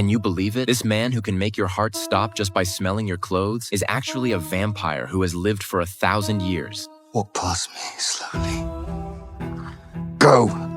Can you believe it? This man who can make your heart stop just by smelling your clothes is actually a vampire who has lived for 1,000 years. Walk past me slowly. Go!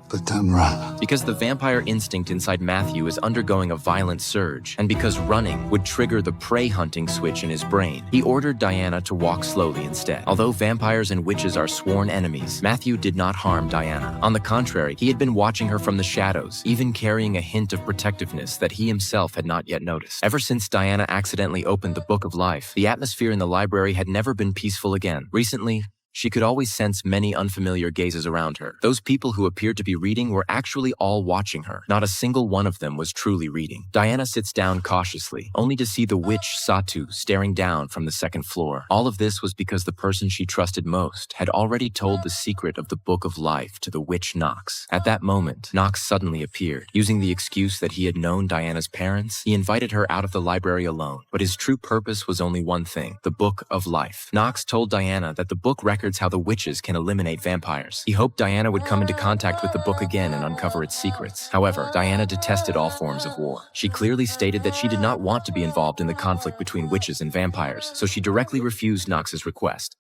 But don't run. Because the vampire instinct inside Matthew is undergoing a violent surge, and because running would trigger the prey hunting switch in his brain, he ordered Diana to walk slowly instead. Although vampires and witches are sworn enemies, Matthew did not harm Diana. On the contrary, he had been watching her from the shadows, even carrying a hint of protectiveness that he himself had not yet noticed. Ever since Diana accidentally opened the Book of Life, the atmosphere in the library had never been peaceful again. Recently, she could always sense many unfamiliar gazes around her. Those people who appeared to be reading were actually all watching her. Not a single one of them was truly reading. Diana sits down cautiously, only to see the witch Satu staring down from the second floor. All of this was because the person she trusted most had already told the secret of the Book of Life to the witch Knox. At that moment, Knox suddenly appeared. Using the excuse that he had known Diana's parents, he invited her out of the library alone. But his true purpose was only one thing: the Book of Life. Knox told Diana that the book records how the witches can eliminate vampires. He hoped Diana would come into contact with the book again and uncover its secrets. However, Diana detested all forms of war. She clearly stated that she did not want to be involved in the conflict between witches and vampires, so she directly refused Knox's request.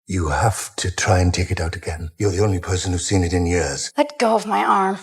You have to try and take it out again. You're the only person who's seen it in years. Let go of my arm.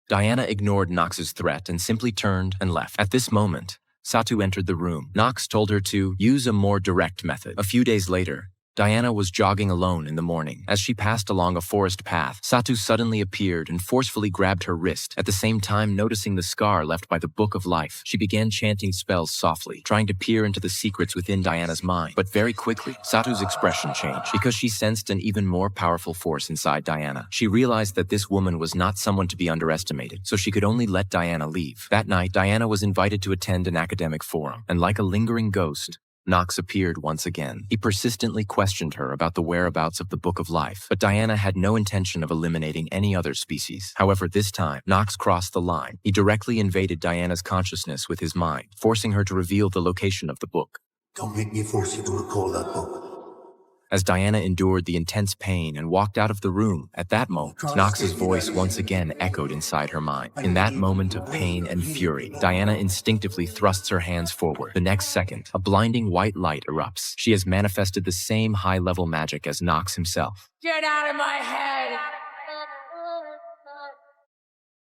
Diana ignored Knox's threat and simply turned and left. At this moment, Satu entered the room. Knox told her to use a more direct method. A few days later, Diana was jogging alone in the morning. As she passed along a forest path, Satu suddenly appeared and forcefully grabbed her wrist. At the same time, noticing the scar left by the Book of Life, she began chanting spells softly, trying to peer into the secrets within Diana's mind. But very quickly, Satu's expression changed because she sensed an even more powerful force inside Diana. She realized that this woman was not someone to be underestimated, so she could only let Diana leave. That night, Diana was invited to attend an academic forum, and like a lingering ghost, Knox appeared once again. He persistently questioned her about the whereabouts of the Book of Life, but Diana had no intention of eliminating any other species. However, this time, Knox crossed the line. He directly invaded Diana's consciousness with his mind, forcing her to reveal the location of the book. Don't make me force you to recall that book. As Diana endured the intense pain and walked out of the room, at that moment, Knox's voice once again echoed inside her mind. In that moment of pain and fury, Diana instinctively thrusts her hands forward. The next second, a blinding white light erupts. She has manifested the same high-level magic as Knox himself. Get out of my head!